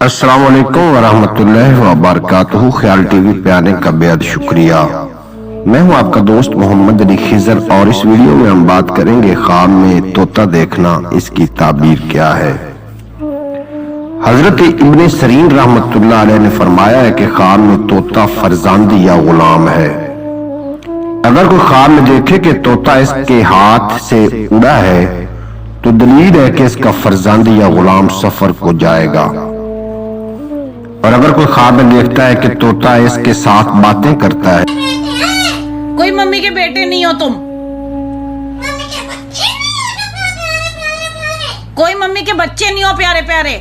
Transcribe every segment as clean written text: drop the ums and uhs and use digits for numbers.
السلام علیکم ورحمۃ اللہ وبرکاتہ۔ خیال ٹی وی پہ آنے کا بے حد شکریہ۔ میں ہوں آپ کا دوست محمد علی خضر، اور اس ویڈیو میں ہم بات کریں گے خواب میں طوطا دیکھنا، اس کی تعبیر کیا ہے۔ حضرت ابن سیرین رحمۃ اللہ علیہ نے فرمایا ہے کہ خواب میں طوطا فرزند یا غلام ہے۔ اگر کوئی خواب میں دیکھے کہ طوطا اس کے ہاتھ سے اڑا ہے تو دلیل ہے کہ اس کا فرزند یا غلام سفر کو جائے گا۔ اور اگر کوئی خواب میں دیکھتا ہے کہ طوطا اس کے ساتھ باتیں کرتا ہے، کوئی ممی کے بیٹے نہیں ہو تم، کوئی ممی کے بچے نہیں ہو پیارے پیارے،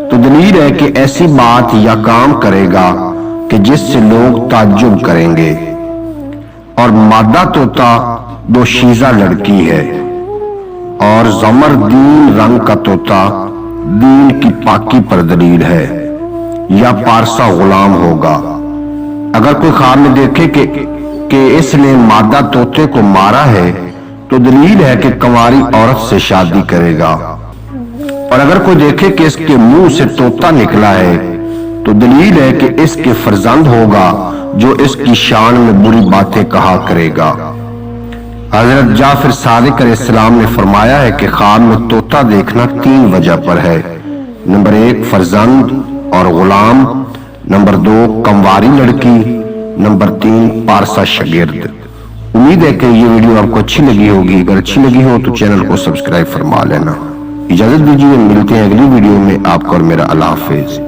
تو دلیل ہے کہ ایسی بات یا کام کرے گا کہ جس سے لوگ تعجب کریں گے۔ اور مادہ طوطا دوشیزہ لڑکی ہے، اور زمردین رنگ کا طوطا دین کی پاکی پر دلیل ہے، یا پارسا غلام ہوگا۔ اگر کوئی خواب میں دیکھے کہ اس نے مادہ طوطے کو مارا ہے تو دلیل ہے کہ کنواری عورت سے شادی کرے گا۔ اور اگر کوئی دیکھے کہ اس کے منہ سے طوطا نکلا ہے تو دلیل ہے کہ اس کے فرزند ہوگا جو اس کی شان میں بری باتیں کہا کرے گا۔ حضرت جعفر صادق علیہ السلام نے فرمایا ہے کہ خواب میں طوطا دیکھنا 3 وجہ پر ہے۔ نمبر 1 فرزند اور غلام، نمبر 2 کنواری لڑکی، نمبر 3 پارسا شاگرد۔ امید ہے کہ یہ ویڈیو آپ کو اچھی لگی ہوگی۔ اگر اچھی لگی ہو تو چینل کو سبسکرائب فرما لینا۔ اجازت دیجیے، ملتے ہیں اگلی ویڈیو میں۔ آپ کو اور میرا اللہ حافظ۔